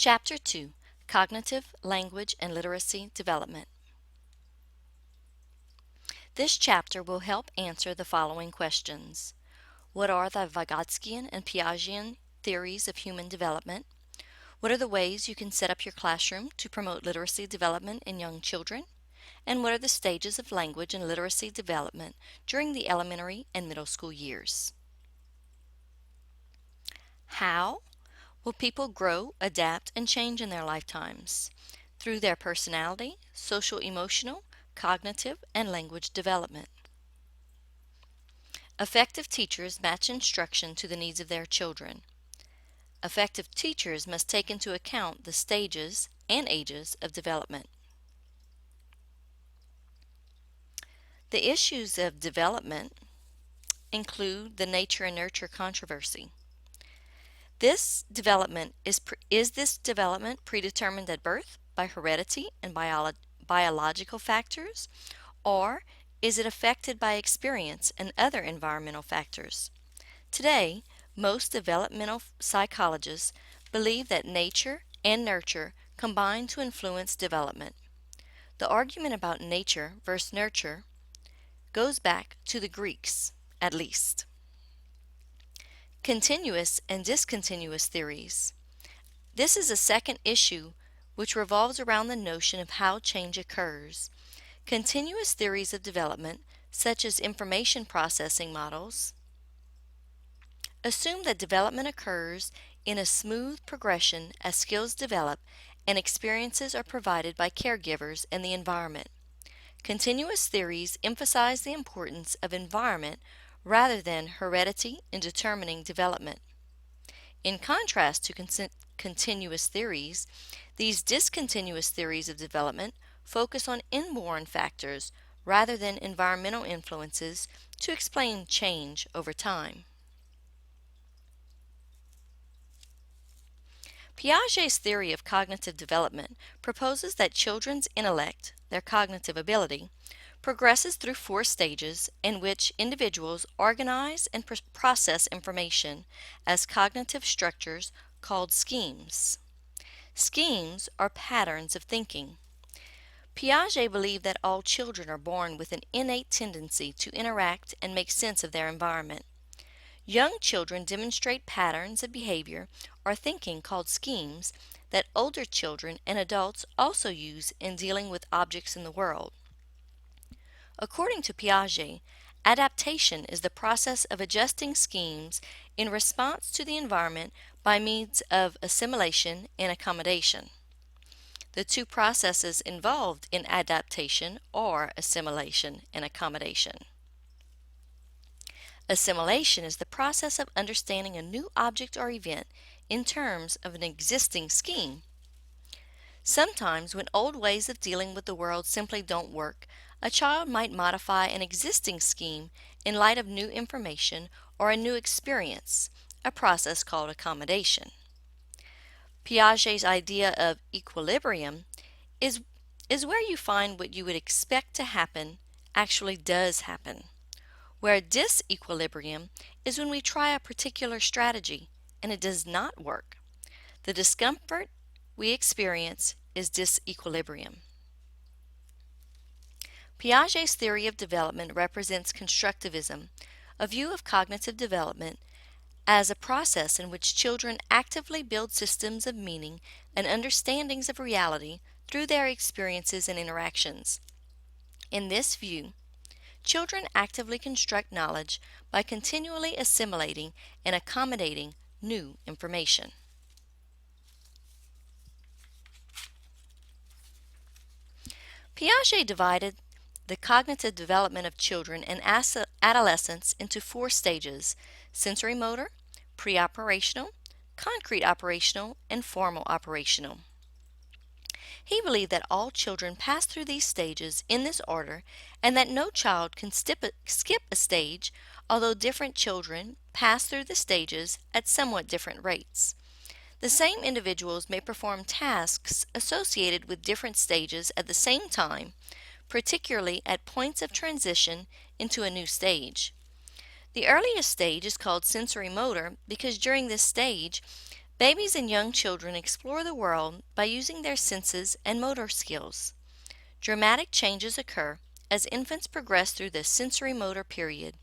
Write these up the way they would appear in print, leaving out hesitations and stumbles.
Chapter 2: Cognitive, Language, and Literacy Development. This chapter will help answer the following questions. What are the Vygotskian and Piagetian theories of human development? What are the ways you can set up your classroom to promote literacy development in young children? And what are the stages of language and literacy development during the elementary and middle school years? How will people grow, adapt, and change in their lifetimes? Through their personality, social, emotional, cognitive, and language development. Effective teachers match instruction to the needs of their children. Effective teachers must take into account the stages and ages of development. The issues of development include the nature and nurture controversy. Is this development predetermined at birth by heredity and biological factors, or is it affected by experience and other environmental factors? Today, most developmental psychologists believe that nature and nurture combine to influence development. The argument about nature versus nurture goes back to the Greeks, at least. Continuous and discontinuous theories. This is a second issue which revolves around the notion of how change occurs. Continuous theories of development, such as information processing models, assume that development occurs in a smooth progression as skills develop and experiences are provided by caregivers and the environment. Continuous theories emphasize the importance of environment rather than heredity in determining development. In contrast to continuous theories, these discontinuous theories of development focus on inborn factors rather than environmental influences to explain change over time. Piaget's theory of cognitive development proposes that children's intellect, their cognitive ability, progresses through 4 stages in which individuals organize and process information as cognitive structures called schemes. Schemes are patterns of thinking. Piaget believed that all children are born with an innate tendency to interact and make sense of their environment. Young children demonstrate patterns of behavior or thinking called schemes that older children and adults also use in dealing with objects in the world. According to Piaget, adaptation is the process of adjusting schemes in response to the environment by means of assimilation and accommodation. The 2 processes involved in adaptation are assimilation and accommodation. Assimilation is the process of understanding a new object or event in terms of an existing scheme. Sometimes, when old ways of dealing with the world simply don't work, a child might modify an existing scheme in light of new information or a new experience, a process called accommodation. Piaget's idea of equilibrium is where you find what you would expect to happen actually does happen, where disequilibrium is when we try a particular strategy and it does not work. The discomfort we experience is disequilibrium. Piaget's theory of development represents constructivism, a view of cognitive development as a process in which children actively build systems of meaning and understandings of reality through their experiences and interactions. In this view, children actively construct knowledge by continually assimilating and accommodating new information. Piaget divided the cognitive development of children and adolescents into 4 stages: sensory motor, pre-operational, concrete operational, and formal operational. He believed that all children pass through these stages in this order and that no child can skip a stage, although different children pass through the stages at somewhat different rates. The same individuals may perform tasks associated with different stages at the same time, particularly at points of transition into a new stage. The earliest stage is called sensory motor because during this stage, Babies and young children explore the world by using their senses and motor skills. Dramatic changes occur as infants progress through the sensory motor period.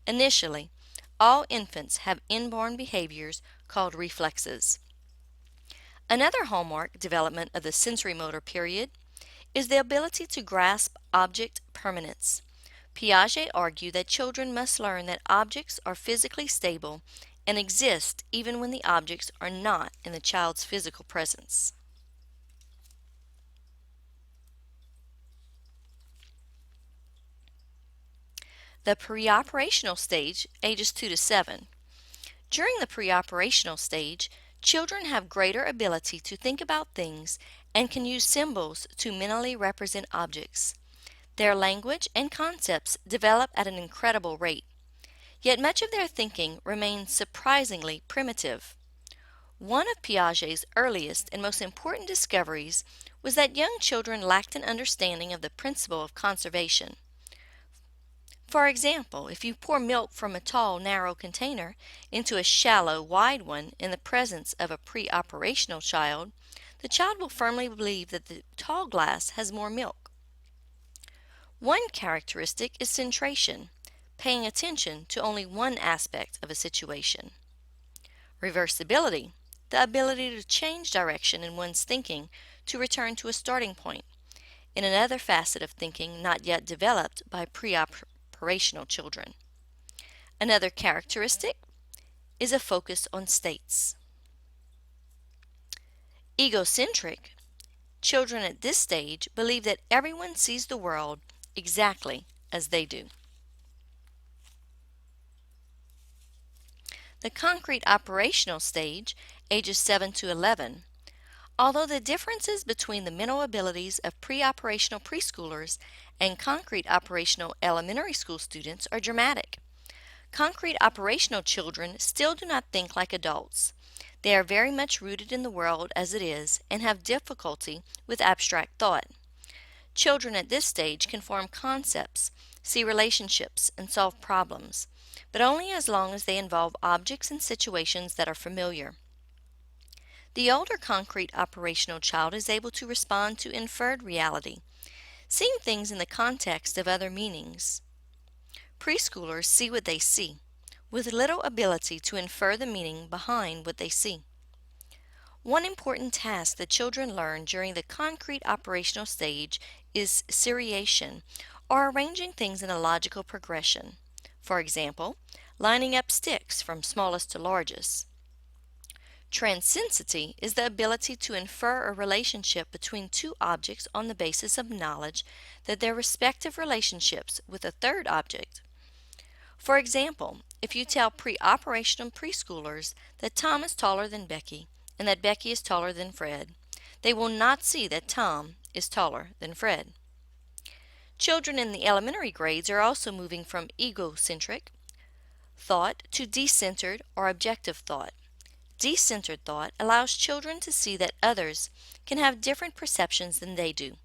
Initially, all infants have inborn behaviors called reflexes. Another hallmark development of the sensory motor period is the ability to grasp object permanence. Piaget argued that children must learn that objects are physically stable and exist even when the objects are not in the child's physical presence. The preoperational stage, ages 2 to 7. During the preoperational stage, children have greater ability to think about things and can use symbols to mentally represent objects. Their language and concepts develop at an incredible rate, yet much of their thinking remains surprisingly primitive. One of Piaget's earliest and most important discoveries was that young children lacked an understanding of the principle of conservation. For example, if you pour milk from a tall, narrow container into a shallow, wide one in the presence of a pre-operational child, the child will firmly believe that the tall glass has more milk. One characteristic is centration, paying attention to only one aspect of a situation. Reversibility, the ability to change direction in one's thinking to return to a starting point, in another facet of thinking not yet developed by pre-operational children. Another characteristic is a focus on states. Egocentric, children at this stage believe that everyone sees the world exactly as they do. The concrete operational stage, ages 7 to 11. Although the differences between the mental abilities of pre-operational preschoolers and concrete operational elementary school students are dramatic, concrete operational children still do not think like adults. They are very much rooted in the world as it is and have difficulty with abstract thought. Children at this stage can form concepts, see relationships, and solve problems, but only as long as they involve objects and situations that are familiar. The older concrete operational child is able to respond to inferred reality, seeing things in the context of other meanings. Preschoolers see what they see, with little ability to infer the meaning behind what they see. One important task that children learn during the concrete operational stage is seriation, or arranging things in a logical progression. For example, lining up sticks from smallest to largest. Transensity is the ability to infer a relationship between two objects on the basis of knowledge that their respective relationships with a third object. For example, if you tell pre-operational preschoolers that Tom is taller than Becky and that Becky is taller than Fred, they will not see that Tom is taller than Fred. Children in the elementary grades are also moving from egocentric thought to decentered or objective thought. Decentered thought allows children to see that others can have different perceptions than they do.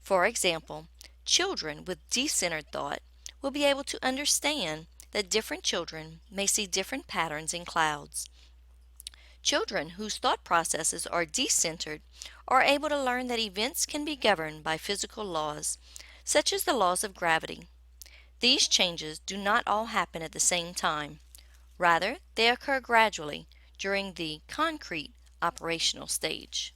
For example, children with decentered thought will be able to understand that different children may see different patterns in clouds. Children whose thought processes are decentered are able to learn that events can be governed by physical laws, such as the laws of gravity. These changes do not all happen at the same time. Rather, they occur gradually during the concrete operational stage.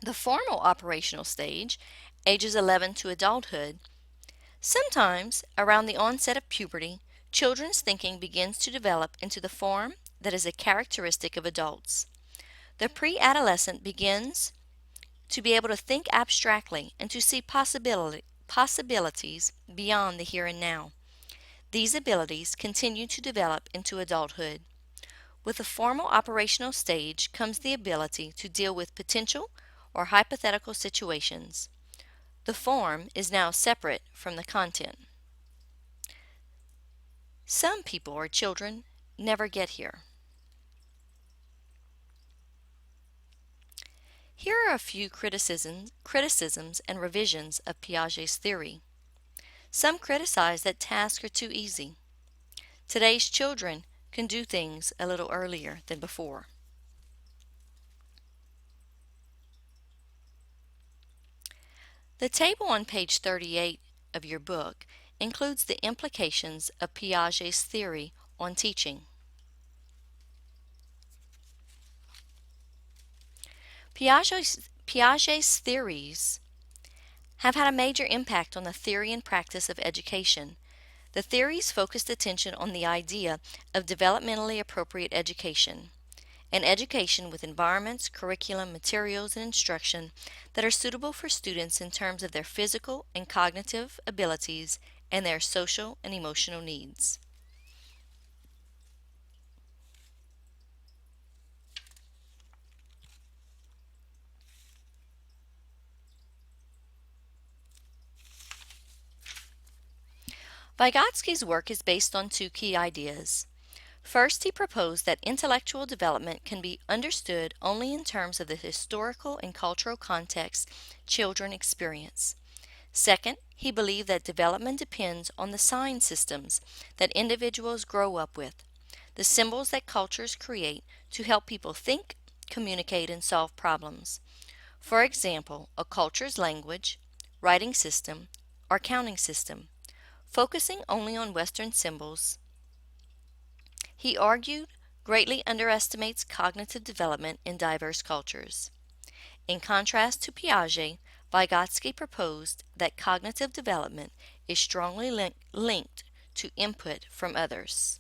The formal operational stage, ages 11 to adulthood. Sometimes, around the onset of puberty, children's thinking begins to develop into the form that is a characteristic of adults. The pre-adolescent begins to be able to think abstractly and to see possibilities beyond the here and now. These abilities continue to develop into adulthood. With the formal operational stage comes the ability to deal with potential or hypothetical situations. The form is now separate from the content. Some people or children never get here. Here are a few criticisms and revisions of Piaget's theory. Some criticize that tasks are too easy. Today's children can do things a little earlier than before. The table on page 38 of your book includes the implications of Piaget's theory on teaching. Piaget's theories have had a major impact on the theory and practice of education. The theories focused attention on the idea of developmentally appropriate education, an education with environments, curriculum, materials, and instruction that are suitable for students in terms of their physical and cognitive abilities and their social and emotional needs. Vygotsky's work is based on two key ideas. First, he proposed that intellectual development can be understood only in terms of the historical and cultural context children experience. Second, he believed that development depends on the sign systems that individuals grow up with, the symbols that cultures create to help people think, communicate, and solve problems. For example, a culture's language, writing system, or counting system. Focusing only on Western symbols, he argued, greatly underestimates cognitive development in diverse cultures. In contrast to Piaget, Vygotsky proposed that cognitive development is strongly linked to input from others.